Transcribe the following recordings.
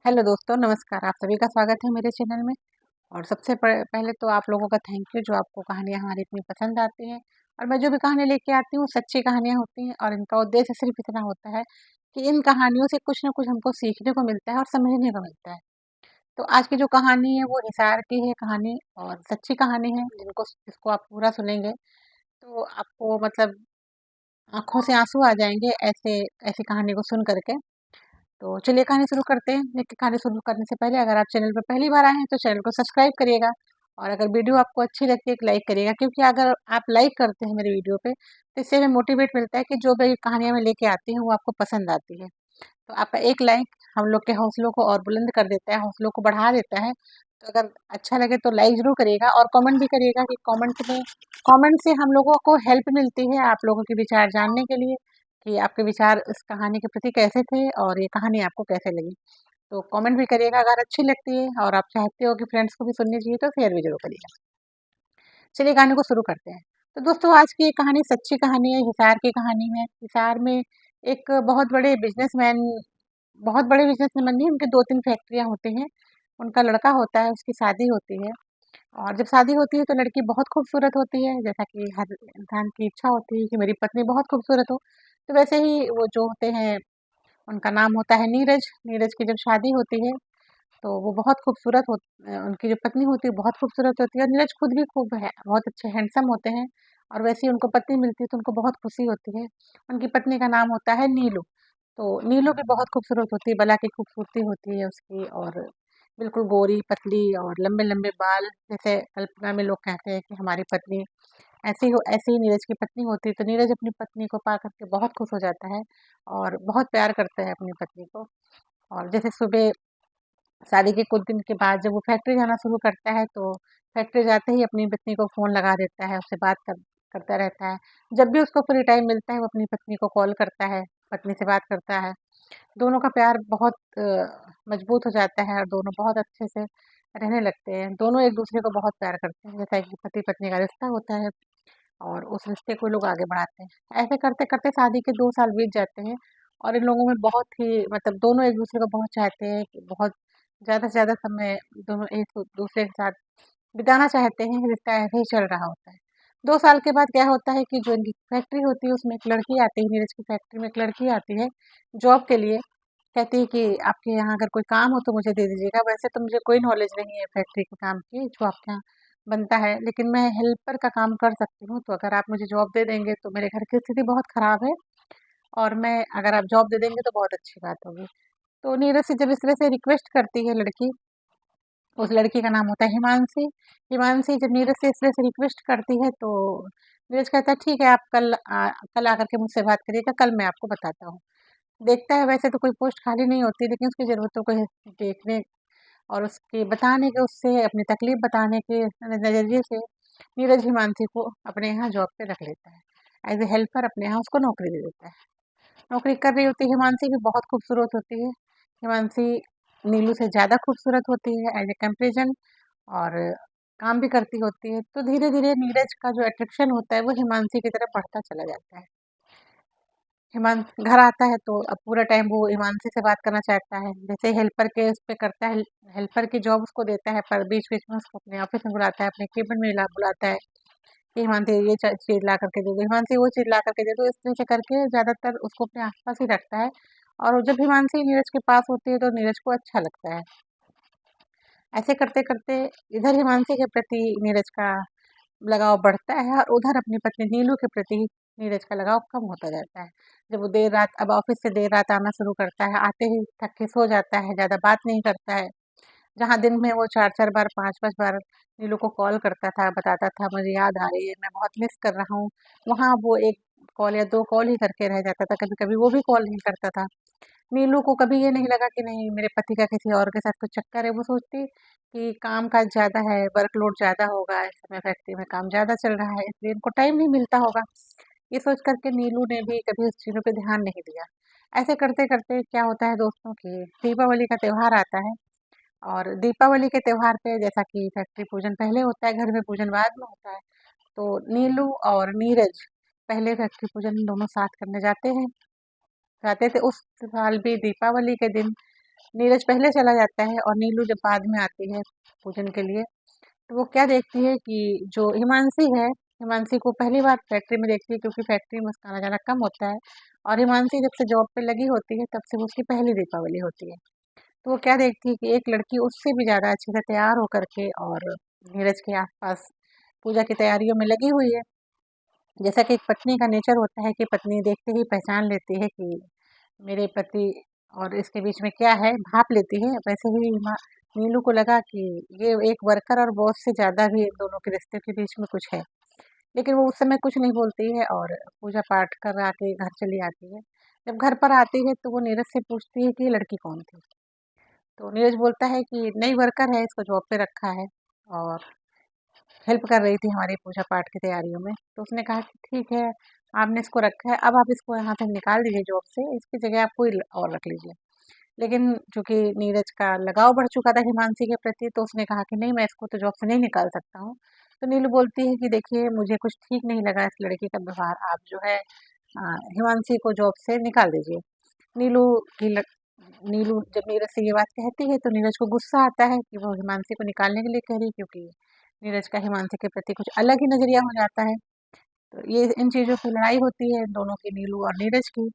Hello दोस्तों, नमस्कार। आप सभी का स्वागत है मेरे चैनल में। और सबसे पहले तो आप लोगों का थैंक यू जो आपको कहानियाँ हमारी इतनी पसंद आती हैं। और मैं जो भी कहानी लेके आती हूँ सच्ची कहानियाँ होती हैं और इनका उद्देश्य सिर्फ इतना होता है कि इन कहानियों से कुछ ना कुछ हमको सीखने को मिलता है और समझने को मिलता है। तो आज की जो कहानी है वो हिसार की है कहानी और सच्ची कहानी है। जिसको आप पूरा सुनेंगे तो आपको मतलब आँखों से आँसू आ जाएँगे ऐसे ऐसी कहानी को सुन कर के। तो चलिए कहानी शुरू करते हैं। लेकिन कहानी शुरू करने से पहले अगर आप चैनल पर पहली बार आए हैं तो चैनल को सब्सक्राइब करिएगा। और अगर वीडियो आपको अच्छी लगती है एक लाइक करिएगा, क्योंकि अगर आप लाइक करते हैं मेरे वीडियो पे तो इससे हमें मोटिवेट मिलता है कि जो भी कहानियाँ मैं लेके आती हूँ वो आपको पसंद आती है। तो आपका एक लाइक हम लोग के हौसलों को और बुलंद कर देता है, हौसलों को बढ़ा देता है। तो अगर अच्छा लगे तो लाइक ज़रूर करिएगा और कमेंट भी करिएगा कि कमेंट से हम लोगों को हेल्प मिलती है आप लोगों के विचार जानने के लिए कि आपके विचार इस कहानी के प्रति कैसे थे और ये कहानी आपको कैसे लगी। तो कमेंट भी करिएगा अगर अच्छी लगती है और आप चाहते हो कि फ्रेंड्स को भी सुननी चाहिए तो शेयर भी ज़रूर करिएगा। चलिए कहानी को शुरू करते हैं। तो दोस्तों आज की ये कहानी सच्ची कहानी है, हिसार की कहानी है। हिसार में एक बहुत बड़े बिज़नेसमैन नहीं, उनके 2-3 फैक्ट्रियाँ होती हैं। उनका लड़का होता है, उसकी शादी होती है और जब शादी होती है तो लड़की बहुत खूबसूरत होती है, जैसा कि हर इंसान की इच्छा होती है कि मेरी पत्नी बहुत खूबसूरत हो। तो वैसे ही वो जो होते हैं, उनका नाम होता है नीरज। नीरज की जब शादी होती है तो वो उनकी जो पत्नी होती है बहुत खूबसूरत होती है और नीरज खुद भी खूब है, बहुत अच्छे हैंडसम होते हैं। और वैसे ही उनको पत्नी मिलती है तो उनको बहुत खुशी होती है। उनकी पत्नी का नाम होता है नीलू। तो नीलू भी बहुत खूबसूरत होती है, बला की खूबसूरती होती है उसकी। और बिल्कुल गोरी, पतली और लंबे-लंबे बाल, जैसे कल्पना में लोग कहते हैं कि हमारी पत्नी ऐसी ही नीरज की पत्नी होती है। तो नीरज अपनी पत्नी को पा कर के बहुत खुश हो जाता है और बहुत प्यार करता है अपनी पत्नी को। और जैसे सुबह शादी के कुछ दिन के बाद जब वो फैक्ट्री जाना शुरू करता है तो फैक्ट्री जाते ही अपनी पत्नी को फ़ोन लगा देता है, उससे करता रहता है। जब भी उसको फ्री टाइम मिलता है वो अपनी पत्नी को कॉल करता है, पत्नी से बात करता है। दोनों का प्यार बहुत मजबूत हो जाता है और दोनों बहुत अच्छे से रहने लगते हैं। दोनों एक-दूसरे को बहुत प्यार करते हैं, जैसा कि पति-पत्नी का रिश्ता होता है और उस रिश्ते को लोग आगे बढ़ाते हैं। ऐसे करते-करते शादी के 2 साल बीत जाते हैं और इन लोगों में बहुत ही मतलब दोनों एक-दूसरे को बहुत चाहते हैं कि बहुत ज़्यादा से ज़्यादा समय दोनों एक-दूसरे के साथ बिताना चाहते हैं, रिश्ता ऐसे ही चल रहा होता है। 2 साल के बाद क्या होता है कि जो इनकी फैक्ट्री होती है उसमें एक लड़की आती है, नीरज की फैक्ट्री में एक लड़की आती है जॉब के लिए। कहती है कि आपके यहाँ अगर कोई काम हो तो मुझे दे दीजिएगा। वैसे तो मुझे कोई नॉलेज नहीं है फैक्ट्री के काम की जो आपके यहाँ बनता है, लेकिन मैं हेल्पर का काम कर सकती हूँ। तो अगर आप मुझे जॉब दे देंगे तो मेरे घर की स्थिति बहुत ख़राब है और मैं अगर आप जॉब दे देंगे तो बहुत अच्छी बात होगी। तो नीरज से जब इस तरह से रिक्वेस्ट करती है लड़की, उस लड़की का नाम होता है हिमांशी। हिमांशी जब नीरज से इस तरह से रिक्वेस्ट करती है तो नीरज कहता है ठीक है, आप कल आकर के मुझसे बात करिएगा, कल मैं आपको बताता हूँ। देखता है वैसे तो कोई पोस्ट खाली नहीं होती, लेकिन उसकी ज़रूरतों को देखने और उसके बताने के उससे अपनी तकलीफ़ बताने के नज़रिए से नीरज हिमांशी को अपने यहाँ जॉब पे रख लेता है। एज़ ए हेल्पर अपने यहाँ उसको नौकरी दे देता है। नौकरी कर रही होती है हिमांशी भी बहुत खूबसूरत होती है। हिमांशी नीलू से ज़्यादा खूबसूरत होती है एज़ ए कंपैरिज़न और काम भी करती होती है। तो धीरे-धीरे नीरज का जो अट्रैक्शन होता है वो हिमांशी की तरफ बढ़ता चला जाता है। हिमांशु घर आता है तो अब पूरा टाइम वो हिमांशी से बात करना चाहता है। जैसे हेल्पर के उस पे करता है, हेल्पर की जॉब उसको देता है, पर बीच-बीच में उसको अपने ऑफ़िस में बुलाता है, अपने केबिन में ला बुलाता है कि हिमांशी ये चीज़ ला करके दे दो, हिमांशी वो चीज़ ला करके दे दो। इस तरह से करके ज़्यादातर उसको अपने आस-पास ही रखता है और जब हिमांशी नीरज के पास होती है तो नीरज को अच्छा लगता है। ऐसे करते-करते इधर हिमांशी के प्रति नीरज का लगाव बढ़ता है और उधर अपनी पत्नी नीलू के प्रति नीरज का लगाव कम होता जाता है। जब वो देर रात अब ऑफ़िस से देर रात आना शुरू करता है, आते ही थक के सो जाता है, ज़्यादा बात नहीं करता है। जहाँ दिन में वो 4-4 बार, 5-5 बार नीलू को कॉल करता था, बताता था मुझे याद आ रही है, मैं बहुत मिस कर रहा हूँ। वहाँ वो 1 कॉल या 2 कॉल ही करके रह जाता था, कभी-कभी वो भी कॉल नहीं करता था। नीलू को कभी ये नहीं लगा कि नहीं मेरे पति का किसी और के साथ कुछ चक्कर है। वो सोचती कि काम-काज ज़्यादा है, वर्कलोड ज़्यादा होगा, इस समय फैक्ट्री में काम ज़्यादा चल रहा है, इसलिए इनको टाइम नहीं मिलता होगा। ये सोच कर के नीलू ने भी कभी उस चीज़ों पे ध्यान नहीं दिया। ऐसे करते-करते क्या होता है दोस्तों कि दीपावली का त्योहार आता है और दीपावली के त्योहार पे जैसा कि फैक्ट्री पूजन पहले होता है, घर में पूजन बाद में होता है। तो नीलू और नीरज पहले फैक्ट्री पूजन दोनों साथ करने जाते हैं। जाते थे। उस साल भी दीपावली के दिन नीरज पहले चला जाता है और नीलू जब बाद में आती है पूजन के लिए, तो वो क्या देखती है कि जो हिमांशी है, हिमांशी को पहली बार फैक्ट्री में देखती है क्योंकि फैक्ट्री में उसका आना-जाना कम होता है और हिमांशी जब से जॉब पे लगी होती है, तब से वो उसकी पहली दीपावली होती है। तो वो क्या देखती है कि एक लड़की उससे भी ज़्यादा अच्छे से तैयार होकर के और नीरज के आस-पास पूजा की तैयारियों में लगी हुई है। जैसा कि एक पत्नी का नेचर होता है कि पत्नी देखते ही पहचान लेती है कि मेरे पति और इसके बीच में क्या है, भाप लेती है। वैसे ही नीलू को लगा कि ये एक वर्कर और बॉस से ज़्यादा भी इन दोनों के रिश्ते के बीच में कुछ है। लेकिन वो उस समय कुछ नहीं बोलती है और पूजा-पाठ करा के घर चली आती है। जब घर पर आती है तो वो नीरज से पूछती है कि ये लड़की कौन थी? तो नीरज बोलता है कि नई वर्कर है, इसको जॉब पे रखा है और हेल्प कर रही थी हमारी पूजा-पाठ की तैयारियों में। तो उसने कहा कि ठीक है, आपने इसको रखा है, अब आप इसको यहाँ से निकाल दीजिए जॉब से, इसकी जगह आप कोई और रख लीजिए। लेकिन चूँकि नीरज का लगाव बढ़ चुका था हिमांशी के प्रति, तो उसने कहा कि नहीं, मैं इसको तो जॉब से नहीं निकाल सकता हूँ। तो नीलू बोलती है कि देखिए, मुझे कुछ ठीक नहीं लगा इस लड़की का व्यवहार, आप जो है हिमांशी को जॉब से निकाल दीजिए। नीलू की ल नीलू जब नीरज से ये बात कहती है, तो नीरज को गुस्सा आता है कि वो हिमांशी को निकालने के लिए कह रही है, क्योंकि नीरज का हिमांशी के प्रति कुछ अलग ही नज़रिया हो जाता है। तो ये इन चीज़ों की लड़ाई होती है दोनों की, नीलू और नीरज की।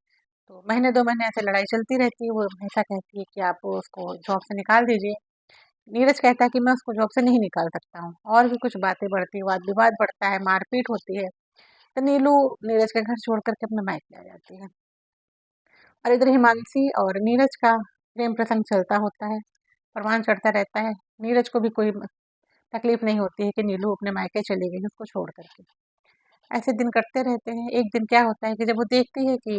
तो महीने 2 महीने ऐसे लड़ाई चलती रहती है, वो हमेशा कहती है कि आप उसको जॉब से निकाल दीजिए। नीरज कहता है कि मैं उसको जॉब से नहीं निकाल सकता हूँ, और भी कुछ बातें बढ़ती हैं, वाद-विवाद बढ़ता है, मारपीट होती है। तो नीलू नीरज का घर छोड़ कर के अपने मायके आ जाती है और इधर हिमांशी और नीरज का प्रेम प्रसंग चलता होता है, परवान चढ़ता रहता है। नीरज को भी कोई तकलीफ नहीं होती है कि नीलू अपने मायके चली गई उसको छोड़ कर के। ऐसे दिन कटते रहते हैं। एक दिन क्या होता है कि जब वो देखती है कि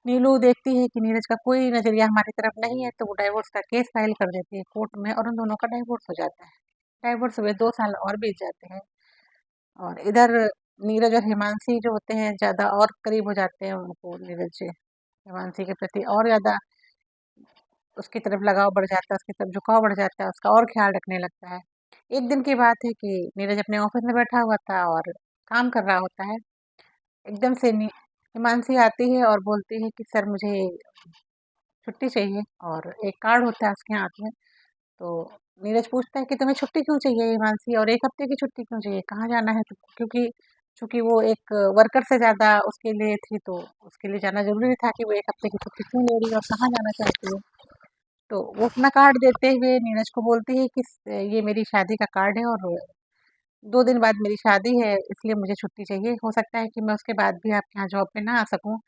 नीलू देखती है कि नीरज का कोई नज़रिया हमारी तरफ नहीं है, तो वो डाइवोर्स का केस फाइल कर देती है कोर्ट में और उन दोनों का डाइवोर्स हो जाता है। डाइवोर्स हुए 2 साल और बीत जाते हैं और इधर नीरज और हिमांशी जो होते हैं ज़्यादा और करीब हो जाते हैं, उनको नीरज से हिमांशी के प्रति और ज़्यादा उसकी तरफ लगाव बढ़ जाता है, उसकी तरफ झुकाव बढ़ जाता है, उसका और ख़्याल रखने लगता है। एक दिन की बात है कि नीरज अपने ऑफ़िस में बैठा हुआ था और काम कर रहा होता है। एकदम से हिमांशी आती है और बोलती है कि सर, मुझे छुट्टी चाहिए, और एक कार्ड होता है उसके हाथ में। तो नीरज पूछता है कि तुम्हें छुट्टी क्यों चाहिए हिमांशी, और 1 हफ्ते की छुट्टी क्यों चाहिए? कहाँ जाना है तुमको? क्योंकि चूँकि वो एक वर्कर से ज़्यादा उसके लिए थी, तो उसके लिए जाना ज़रूरी था कि वो 1 हफ्ते की छुट्टी क्यों ले रही है और कहाँ जाना चाहती है। तो वो अपना कार्ड देते हुए नीरज को बोलती है कि ये मेरी शादी का कार्ड है और 2 दिन बाद मेरी शादी है, इसलिए मुझे छुट्टी चाहिए। हो सकता है कि मैं उसके बाद भी आपके यहाँ जॉब पे ना आ सकूँ,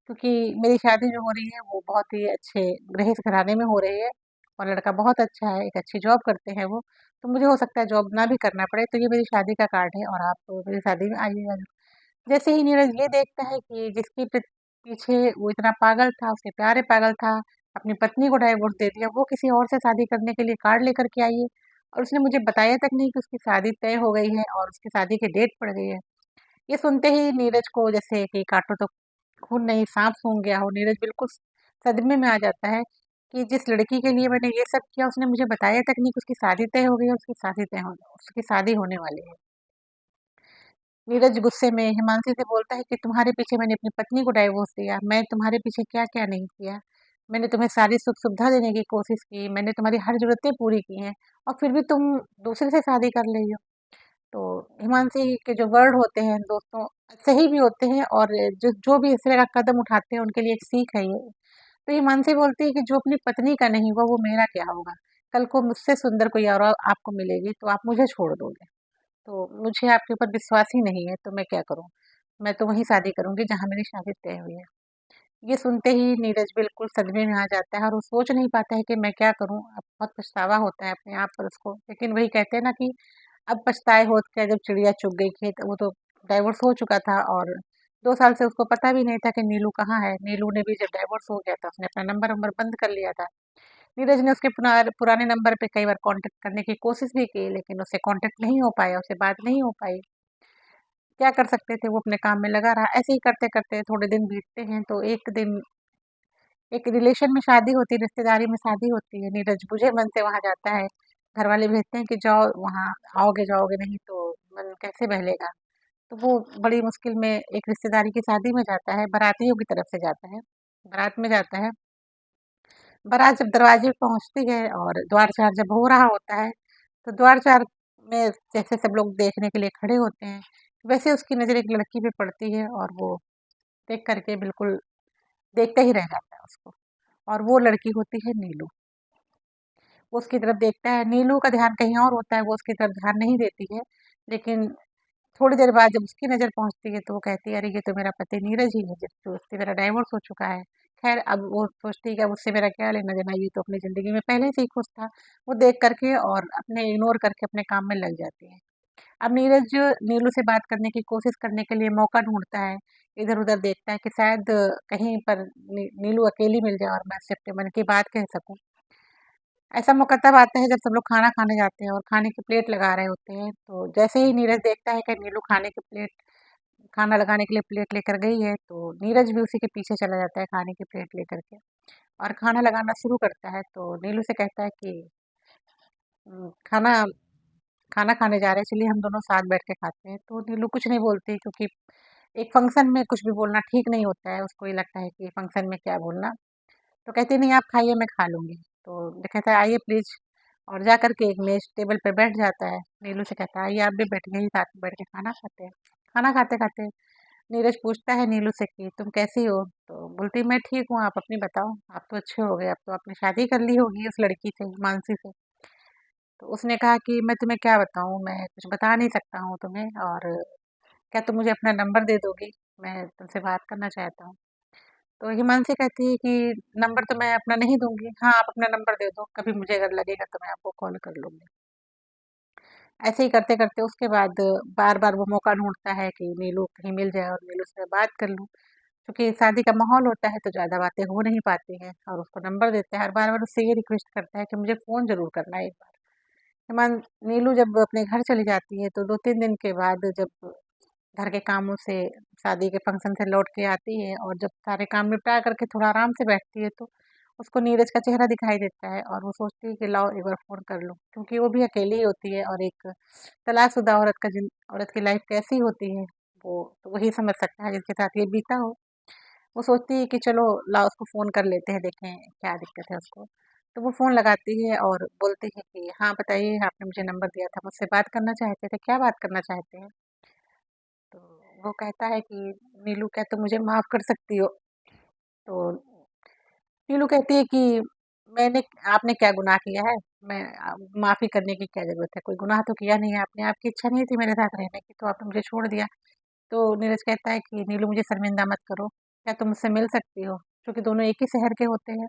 क्योंकि मेरी शादी जो हो रही है वो बहुत ही अच्छे ग्रहित घराने में हो रही है और लड़का बहुत अच्छा है, एक अच्छी जॉब करते हैं वो। तो मुझे हो सकता है जॉब ना भी करना पड़े, तो ये मेरी शादी का कार्ड है और आप मेरी शादी में आइएगा। जैसे ही नीरज ये देखता है कि जिसके पीछे वो इतना पागल था, उसके प्यारे पागल था, अपनी पत्नी को डाइवोर्स दे दिया, वो किसी और से शादी करने के लिए कार्ड लेकर के आई है और उसने मुझे बताया तक नहीं कि उसकी शादी तय हो गई है और उसकी शादी की डेट पड़ गई है। ये सुनते ही नीरज को जैसे कि काटो तो खून नहीं, साँप सूंघ गया हो। नीरज बिल्कुल सदमे में आ जाता है कि जिस लड़की के लिए मैंने ये सब किया, उसने मुझे बताया तक नहीं कि उसकी शादी तय हो गई है, उसकी शादी होने वाली है। नीरज गुस्से में हिमांशी से बोलता है कि तुम्हारे पीछे मैंने अपनी पत्नी को डाइवोर्स दिया, मैं तुम्हारे पीछे क्या-क्या नहीं किया। मैंने तुम्हें सारी सुख-सुविधा देने की कोशिश की, मैंने तुम्हारी हर ज़रूरतें पूरी की हैं और फिर भी तुम दूसरे से शादी कर रही हो। तो हिमांशी के जो वर्ड होते हैं दोस्तों, सही भी होते हैं और जो जो भी इस तरह का कदम उठाते हैं उनके लिए एक सीख है ये। तो हिमांशी बोलती है कि जो अपनी पत्नी का नहीं हुआ वो मेरा क्या होगा? कल को मुझसे सुंदर कोई और आपको मिलेगी तो आप मुझे छोड़ दोगे। तो मुझे आपके ऊपर विश्वास ही नहीं है, तो मैं क्या करूँ? मैं तो वहीं शादी करूँगी जहाँ मेरी शादी तय हुई है। ये सुनते ही नीरज बिल्कुल सदमे में आ जाता है और वो सोच नहीं पाता है कि मैं क्या करूँ? अब बहुत पछतावा होता है अपने आप पर उसको। लेकिन वही कहते हैं ना कि अब पछताए होत क्या, जब चिड़िया चुग गई खेत। वो तो डाइवोर्स हो चुका था और 2 साल से उसको पता भी नहीं था कि नीलू कहाँ है। नीलू ने भी जब डाइवोर्स हो गया था, उसने अपना नंबर-वंबर बंद कर लिया था। नीरज ने उसके पुराने नंबर पे कई बार कॉन्टैक्ट करने की कोशिश भी की, लेकिन उससे कॉन्टैक्ट नहीं हो पाया, उससे बात नहीं हो पाई। क्या कर सकते थे, वो अपने काम में लगा रहा। ऐसे ही करते-करते थोड़े दिन बीतते हैं, तो एक दिन एक रिलेशन में शादी होती है, रिश्तेदारी में शादी होती है। नीरज बुझे मन से वहाँ जाता है। घरवाले भेजते हैं कि जाओ वहाँ, आओगे-जाओगे नहीं तो मन कैसे बहलेगा। तो वो बड़ी मुश्किल में एक रिश्तेदारी की शादी में जाता है, बारातियों की तरफ से जाता है। बारात में जाता है बारात जब दरवाजे पे पहुँचती है और द्वार-चार जब हो रहा होता है, तो द्वार-चार में जैसे सब लोग देखने के लिए खड़े होते हैं, वैसे उसकी नज़र एक लड़की पे पड़ती है और वो देख कर के बिल्कुल देखते ही रह जाता है उसको। और वो लड़की होती है नीलू। वो उसकी तरफ देखता है, नीलू का ध्यान कहीं और होता है, वो उसकी तरफ ध्यान नहीं देती है। लेकिन थोड़ी देर बाद जब उसकी नज़र पहुँचती है तो वो कहती है, "अरे! ये तो मेरा पति नीरज ही है, जिससे मेरा डाइवोर्स हो चुका है।" ख़ैर अब वो सोचती है कि अब उससे मेरा क्या लेना-देना, ये तो अपनी ज़िंदगी में पहले से ही खुश था। वो देख कर के और अपने इग्नोर करके अपने काम में लग जाती है। अब नीरज नीलू से बात करने की कोशिश करने के लिए मौका ढूँढता है, इधर-उधर देखता है कि शायद कहीं पर नीलू अकेली मिल जाए और मैं उससे अपने मन की बात कह सकूँ। ऐसा मौका तब आता है जब सब लोग खाना खाने जाते हैं और खाने की प्लेट लगा रहे होते हैं, तो जैसे ही नीरज देखता है कि नीलू खाना लगाने के लिए प्लेट लेकर गई है, तो नीरज भी उसी के पीछे चला जाता है खाने की प्लेट लेकर के और खाना लगाना शुरू करता है। तो नीलू से कहता है कि खाना खाना खाने जा रहे हैं, चलिए हम दोनों साथ बैठ के खाते हैं। तो नीलू कुछ नहीं बोलती, क्योंकि एक फंक्शन में कुछ भी बोलना ठीक नहीं होता है, उसको ये लगता है कि फंक्शन में क्या बोलना। तो कहती है, नहीं आप खाइए, मैं खा लूँगी। तो कहता है, आइए प्लीज़, और जा कर के एक मेज़ टेबल पे बैठ जाता है। नीलू से कहता है, आइए आप भी बैठिए, यहीं साथ में बैठ के खाना खाते हैं। खाना खाते-खाते नीरज पूछता है नीलू से कि तुम कैसी हो? तो बोलती है, मैं ठीक हूँ, आप अपनी बताओ? आप तो अच्छे हो गए, अब तो आपने शादी कर ली होगी उस लड़की से, मानसी से। तो उसने कहा कि मैं तुम्हें क्या बताऊँ, मैं कुछ बता नहीं सकता हूँ तुम्हें, और क्या तुम मुझे अपना नंबर दे दोगी? मैं तुमसे बात करना चाहता हूँ। तो हिमांशी कहती है कि नंबर तो मैं अपना नहीं दूँगी। हाँ, आप अपना नंबर दे दो, कभी मुझे अगर लगेगा तो मैं आपको कॉल कर लूँगी। ऐसे ही करते-करते उसके बाद बार-बार वो मौका ढूँढता है कि नीलू कहीं मिल जाए और नीलू से बात कर लूँ। क्योंकि शादी का माहौल होता है तो ज़्यादा बातें हो नहीं पाती हैं, और उसको नंबर देता है और बार-बार उससे ये रिक्वेस्ट करता है कि मुझे फ़ोन ज़रूर करना एक बार। हिमान नीलू जब अपने घर चली जाती है तो 2-3 दिन के बाद जब घर के कामों से, शादी के फंक्शन से लौट के आती है और जब सारे काम निपटा करके थोड़ा आराम से बैठती है, तो उसको नीरज का चेहरा दिखाई देता है और वो सोचती है कि लाओ एक बार फ़ोन कर लूँ, क्योंकि वो भी अकेली ही होती है और एक तलाकशुदा औरत की लाइफ़ कैसी होती है, वो तो वही समझ सकता है जिसके साथ ये बीता हो। वो सोचती है कि चलो लाओ उसको फ़ोन कर लेते हैं, देखें क्या दिक्कत है उसको। तो वो फ़ोन लगाती है और बोलती है कि हाँ, बताइए, आपने मुझे नंबर दिया था, मुझसे बात करना चाहते थे, क्या बात करना चाहते हैं? तो वो कहता है कि नीलू, क्या तुम मुझे माफ़ कर सकती हो? तो नीलू कहती है कि मैंने आपने क्या गुनाह किया है? माफ़ी करने की क्या ज़रूरत है? कोई गुनाह तो किया नहीं है आपने, आपकी इच्छा नहीं थी मेरे साथ रहने की, तो आपने मुझे छोड़ दिया। तो नीरज कहता है कि नीलू, मुझे शर्मिंदा मत करो, क्या तुम मुझसे मिल सकती हो? क्योंकि दोनों एक ही शहर के होते हैं।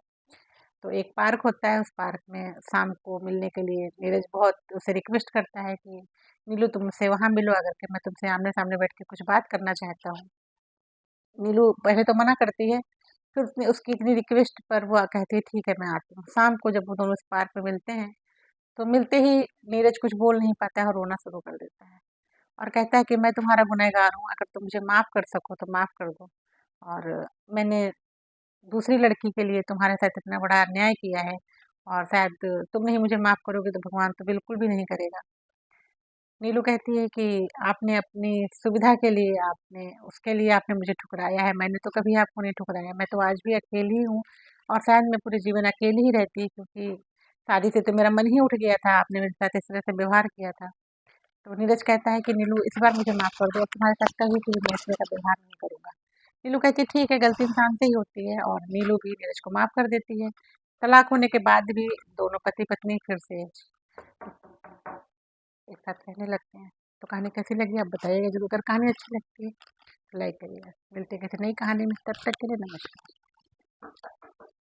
तो एक पार्क होता है, उस पार्क में शाम को मिलने के लिए नीरज बहुत उसे रिक्वेस्ट करता है कि नीलू, तुम मुझसे वहाँ मिलो, अगर के मैं तुमसे आमने-सामने बैठ के कुछ बात करना चाहता हूँ। नीलू पहले तो मना करती है, फिर उसने उसकी इतनी रिक्वेस्ट पर वो कहती है, ठीक है मैं आती हूँ। शाम को जब वो दोनों उस पार्क में मिलते हैं, तो मिलते ही नीरज कुछ बोल नहीं पाता है और रोना शुरू कर देता है और कहता है कि मैं तुम्हारा गुनहगार हूँ, अगर तुम मुझे माफ़ कर सको तो माफ़ कर दो, और मैंने दूसरी लड़की के लिए तुम्हारे साथ इतना बड़ा अन्याय किया है, और शायद तुम नहीं मुझे माफ़ करोगे तो भगवान तो बिल्कुल भी नहीं करेगा। नीलू कहती है कि आपने अपनी सुविधा के लिए, आपने उसके लिए आपने मुझे ठुकराया है, मैंने तो कभी आपको नहीं ठुकराया, मैं तो आज भी अकेली हूँ और शायद मैं पूरे जीवन अकेली ही रहती, क्योंकि शादी से तो मेरा मन ही उठ गया था, आपने मेरे साथ इस तरह से व्यवहार किया था। तो नीरज कहता है कि नीलू, इस बार मुझे माफ़ कर दो, अब तुम्हारे साथ कभी भी मैं इस तरह का व्यवहार नहीं करूँगा। नीलू कहती है, ठीक है, गलती इंसान से ही होती है, और नीलू भी नीरज को माफ़ कर देती है। तलाक होने के बाद भी दोनों पति-पत्नी फिर से एक साथ रहने लगते हैं। तो कहानी कैसी लगी आप बताइएगा ज़रूर, अगर कहानी अच्छी लगती है तो लाइक करिएगा। मिलते हैं किसी नई कहानी में, तब तक के लिए नमस्कार।